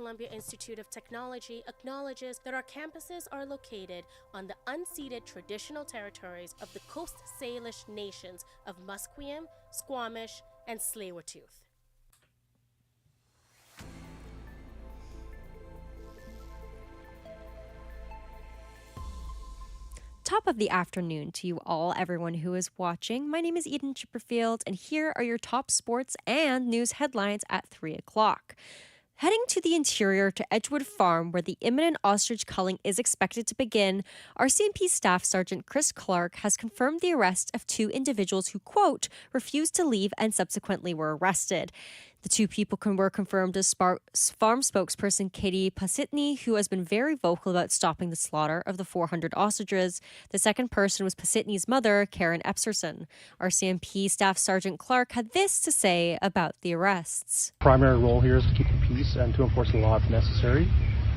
Columbia Institute of Technology acknowledges that our campuses are located on the unceded traditional territories of the Coast Salish nations of Musqueam, Squamish, and Tsleil-Waututh. Top of the afternoon to you all, everyone who is watching. My name is Eden Chipperfield, and here are your top sports and news headlines at 3 o'clock. Heading to the interior to Edgewood Farm, where the imminent ostrich culling is expected to begin, RCMP Staff Sergeant Chris Clark has confirmed the arrest of two individuals who, quote, refused to leave and subsequently were arrested. The two people were confirmed as farm spokesperson Katie Pasitny, who has been very vocal about stopping the slaughter of the 400 ostriches. The second person was Pasitny's mother, Karen Epserson. RCMP Staff Sergeant Clark had this to say about the arrests. Primary role here is to keep the peace and to enforce the law if necessary.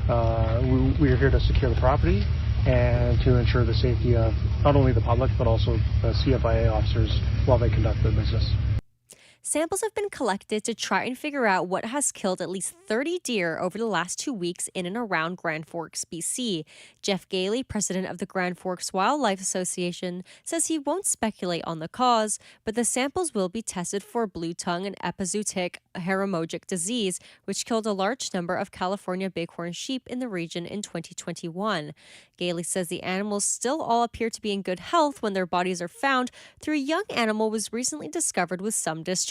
We are here to secure the property and to ensure the safety of not only the public but also the CFIA officers while they conduct their business. Samples have been collected to try and figure out what has killed at least 30 deer over the last 2 weeks in and around Grand Forks, BC. Jeff Gailey, president of the Grand Forks Wildlife Association, says he won't speculate on the cause, but the samples will be tested for blue tongue and epizootic hemorrhagic disease, which killed a large number of California bighorn sheep in the region in 2021. Gailey says the animals still all appear to be in good health when their bodies are found, though a young animal was recently discovered with some discharge.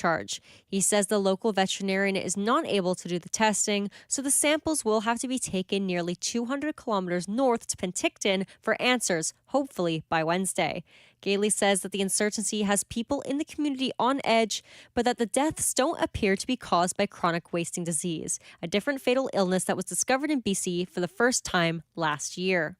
He says the local veterinarian is not able to do the testing, so the samples will have to be taken nearly 200 kilometers north to Penticton for answers, hopefully by Wednesday. Gailey says that the uncertainty has people in the community on edge, but that the deaths don't appear to be caused by chronic wasting disease, a different fatal illness that was discovered in BC for the first time last year.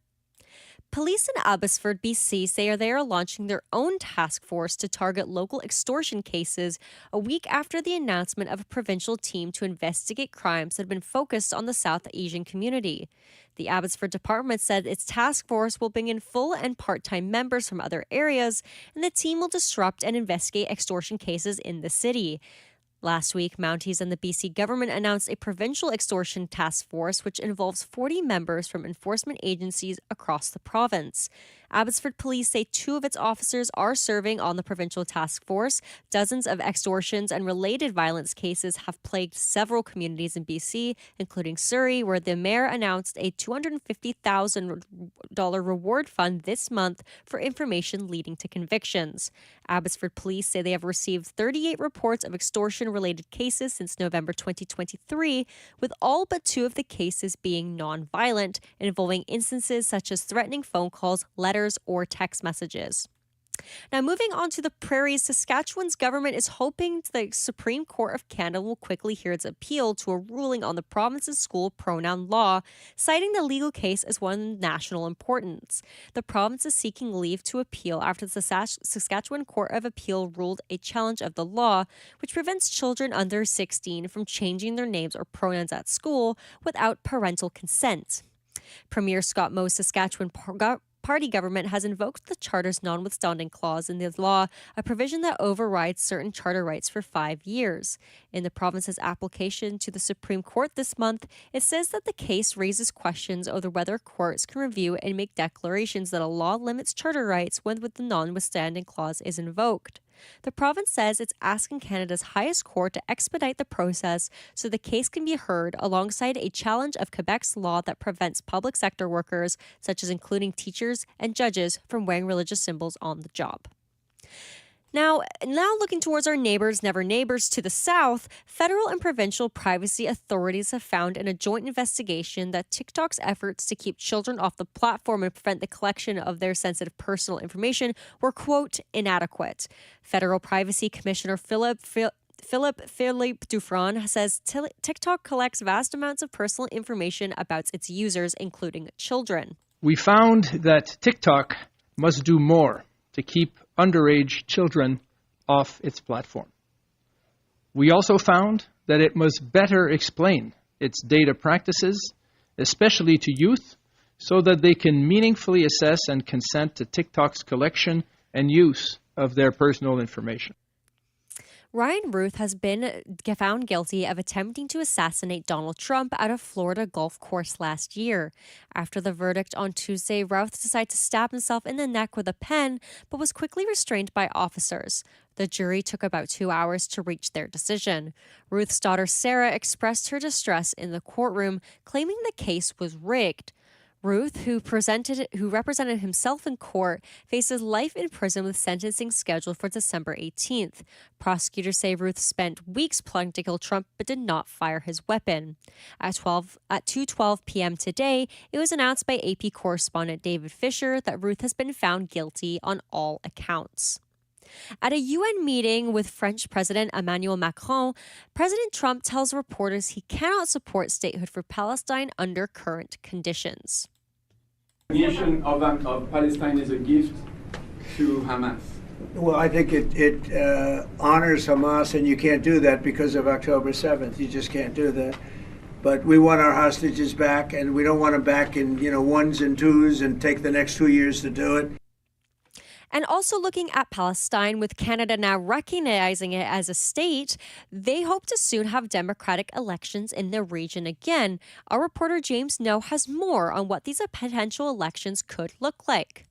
Police in Abbotsford, BC say they are launching their own task force to target local extortion cases a week after the announcement of a provincial team to investigate crimes that have been focused on the South Asian community. The Abbotsford department said its task force will bring in full and part-time members from other areas, and the team will disrupt and investigate extortion cases in the city. Last week, Mounties and the BC government announced a provincial extortion task force, which involves 40 members from enforcement agencies across the province. Abbotsford Police say 2 of its officers are serving on the provincial task force. Dozens of extortions and related violence cases have plagued several communities in BC, including Surrey, where the mayor announced a $250,000 reward fund this month for information leading to convictions. Abbotsford Police say they have received 38 reports of extortion-related cases since November 2023, with all but 2 of the cases being non-violent, involving instances such as threatening phone calls, letters, or text messages. Now, moving on to the prairies, Saskatchewan's government is hoping the Supreme Court of Canada will quickly hear its appeal to a ruling on the province's school pronoun law, citing the legal case as one of national importance. The province is seeking leave to appeal after the Saskatchewan Court of Appeal ruled a challenge of the law, which prevents children under 16 from changing their names or pronouns at school without parental consent. Premier Scott Moe's Saskatchewan Party government has invoked the Charter's notwithstanding clause in the law, a provision that overrides certain charter rights for 5 years. In the province's application to the Supreme Court this month, it says that the case raises questions over whether courts can review and make declarations that a law limits charter rights when the notwithstanding clause is invoked. The province says it's asking Canada's highest court to expedite the process so the case can be heard alongside a challenge of Quebec's law that prevents public sector workers, such as including teachers and judges, from wearing religious symbols on the job. Now looking towards our neighbors, never neighbors to the south, federal and provincial privacy authorities have found in a joint investigation that TikTok's efforts to keep children off the platform and prevent the collection of their sensitive personal information were, quote, inadequate. Federal Privacy Commissioner Philippe Dufresne says TikTok collects vast amounts of personal information about its users, including children. We found that TikTok must do more to keep underage children off its platform. We also found that it must better explain its data practices, especially to youth, so that they can meaningfully assess and consent to TikTok's collection and use of their personal information. Ryan Ruth has been found guilty of attempting to assassinate Donald Trump at a Florida golf course last year. After the verdict on Tuesday, Ruth decided to stab himself in the neck with a pen, but was quickly restrained by officers. The jury took about 2 hours to reach their decision. Ruth's daughter Sarah expressed her distress in the courtroom, claiming the case was rigged. Ruth, who represented himself in court, faces life in prison with sentencing scheduled for December 18th. Prosecutors say Ruth spent weeks plotting to kill Trump but did not fire his weapon. At 2:12 p.m. today, it was announced by AP correspondent David Fisher that Ruth has been found guilty on all accounts. At a UN meeting with French President Emmanuel Macron, President Trump tells reporters he cannot support statehood for Palestine under current conditions. The creation of Palestine is a gift to Hamas. Well, I think it honors Hamas, and you can't do that because of October 7th. You just can't do that. But we want our hostages back, and we don't want them back in ones and twos and take the next 2 years to do it. And also looking at Palestine, with Canada now recognizing it as a state, they hope to soon have democratic elections in the region again. Our reporter James No has more on what these potential elections could look like.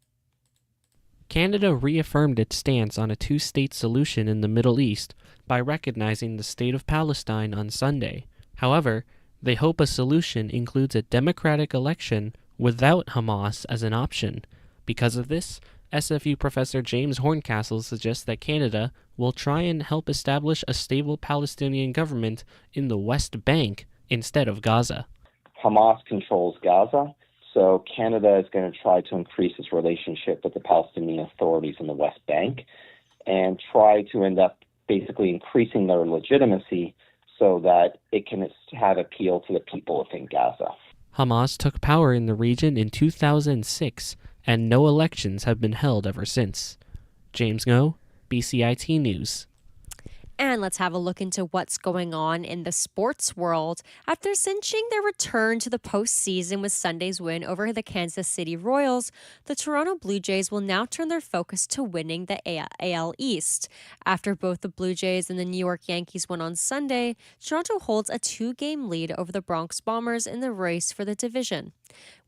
Canada reaffirmed its stance on a two-state solution in the Middle East by recognizing the state of Palestine on Sunday. However, they hope a solution includes a democratic election without Hamas as an option. Because of this, SFU professor James Horncastle suggests that Canada will try and help establish a stable Palestinian government in the West Bank instead of Gaza. Hamas controls Gaza, so Canada is going to try to increase its relationship with the Palestinian authorities in the West Bank and try to end up basically increasing their legitimacy so that it can have appeal to the people within Gaza. Hamas took power in the region in 2006, and no elections have been held ever since. James Ngo, BCIT News. And let's have a look into what's going on in the sports world. After cinching their return to the postseason with Sunday's win over the Kansas City Royals, the Toronto Blue Jays will now turn their focus to winning the AL East. After both the Blue Jays and the New York Yankees won on Sunday, Toronto holds a 2-game lead over the Bronx Bombers in the race for the division.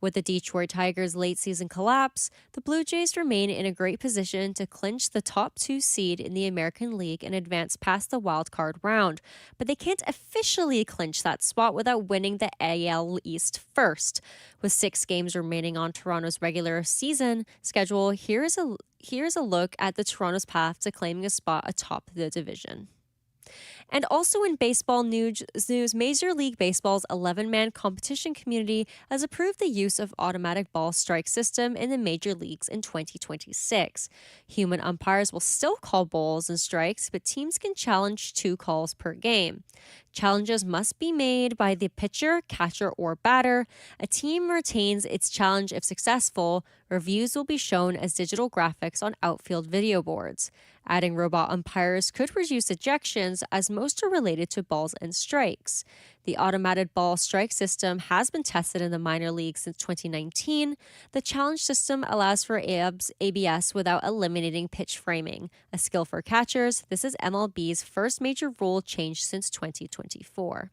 With the Detroit Tigers' late-season collapse, the Blue Jays remain in a great position to clinch the top 2 seed in the American League and advance past the wild-card round. But they can't officially clinch that spot without winning the AL East first. With 6 games remaining on Toronto's regular season schedule, here's a look at the Toronto's path to claiming a spot atop the division. And also in baseball news, Major League Baseball's 11-man competition community has approved the use of automatic ball strike system in the major leagues in 2026. Human umpires will still call balls and strikes, but teams can challenge 2 calls per game. Challenges must be made by the pitcher, catcher, or batter. A team retains its challenge if successful. Reviews will be shown as digital graphics on outfield video boards. Adding robot umpires could reduce ejections, as most are related to balls and strikes. The automated ball strike system has been tested in the minor leagues since 2019. The challenge system allows for ABS without eliminating pitch framing. A skill for catchers, this is MLB's first major rule change since 2024.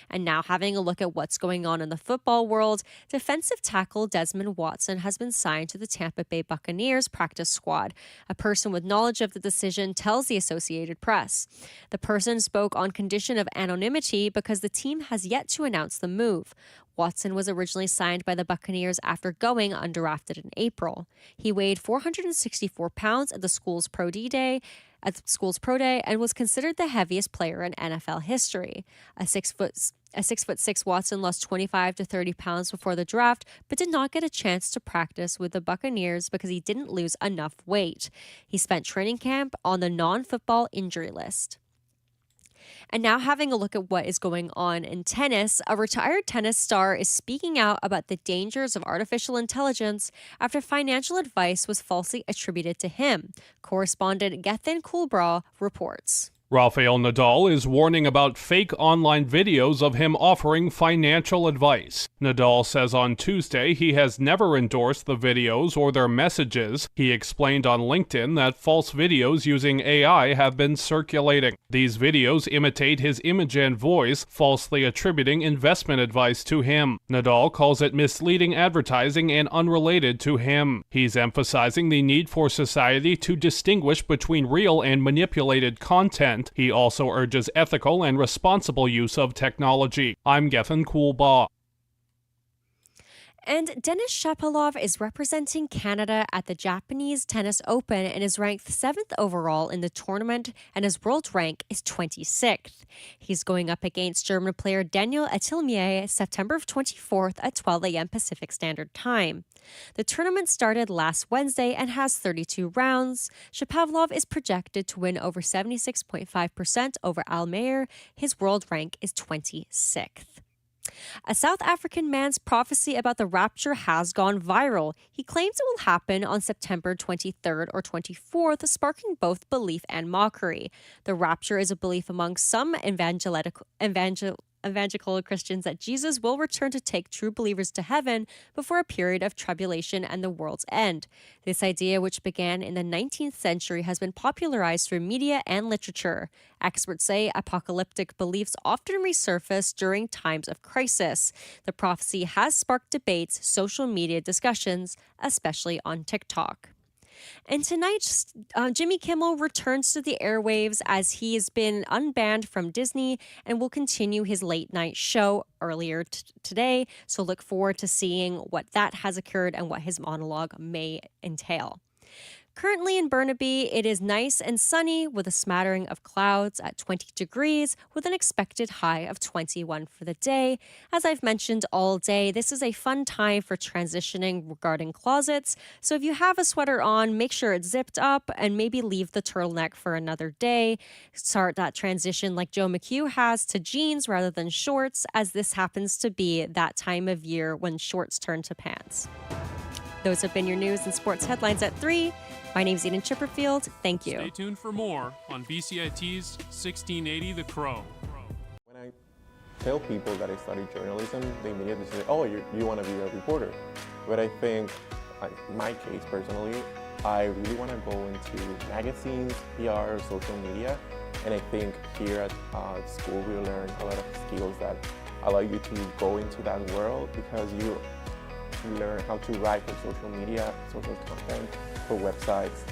And now having a look at what's going on in the football world, defensive tackle Desmond Watson has been signed to the Tampa Bay Buccaneers practice squad. A person with knowledge of the decision tells the Associated Press. The person spoke on condition of anonymity because the team has yet to announce the move. Watson was originally signed by the Buccaneers after going undrafted in April. He weighed 464 pounds at the school's Pro Day and was considered the heaviest player in NFL history. A 6'6" Watson lost 25 to 30 pounds before the draft, but did not get a chance to practice with the Buccaneers because he didn't lose enough weight. He spent training camp on the non-football injury list. And now having a look at what is going on in tennis, a retired tennis star is speaking out about the dangers of artificial intelligence after financial advice was falsely attributed to him. Correspondent Gethin Kulbraw reports. Rafael Nadal is warning about fake online videos of him offering financial advice. Nadal says on Tuesday he has never endorsed the videos or their messages. He explained on LinkedIn that false videos using AI have been circulating. These videos imitate his image and voice, falsely attributing investment advice to him. Nadal calls it misleading advertising and unrelated to him. He's emphasizing the need for society to distinguish between real and manipulated content. He also urges ethical and responsible use of technology. I'm Gethin Coolbaugh. And Denis Shapovalov is representing Canada at the Japanese Tennis Open and is ranked 7th overall in the tournament, and his world rank is 26th. He's going up against German player Daniel Etilmier September 24th at 12 a.m. Pacific Standard Time. The tournament started last Wednesday and has 32 rounds. Shapovalov is projected to win over 76.5% over Almayer. His world rank is 26th. A South African man's prophecy about the rapture has gone viral. He claims it will happen on September 23rd or 24th, sparking both belief and mockery. The rapture is a belief among some evangelical Christians that Jesus will return to take true believers to heaven before a period of tribulation and the world's end. This idea, which began in the 19th century, has been popularized through media and literature. Experts say apocalyptic beliefs often resurface during times of crisis. The prophecy has sparked debates, social media discussions, especially on TikTok. And tonight, Jimmy Kimmel returns to the airwaves as he has been unbanned from Disney and will continue his late night show earlier today. So look forward to seeing what that has occurred and what his monologue may entail. Currently in Burnaby, it is nice and sunny with a smattering of clouds at 20 degrees with an expected high of 21 for the day. As I've mentioned all day, this is a fun time for transitioning regarding closets. So if you have a sweater on, make sure it's zipped up and maybe leave the turtleneck for another day. Start that transition like Joe McHugh has to jeans rather than shorts, as this happens to be that time of year when shorts turn to pants. Those have been your news and sports headlines at 3. My name's Eden Chipperfield. Thank you. Stay tuned for more on BCIT's 1680 The Crow. When I tell people that I studied journalism, they immediately say, oh, you want to be a reporter. But I think, in my case personally, I really want to go into magazines, PR, social media. And I think here at school we learn a lot of skills that allow you to go into that world, because you learn how to write for social media, social content, for websites,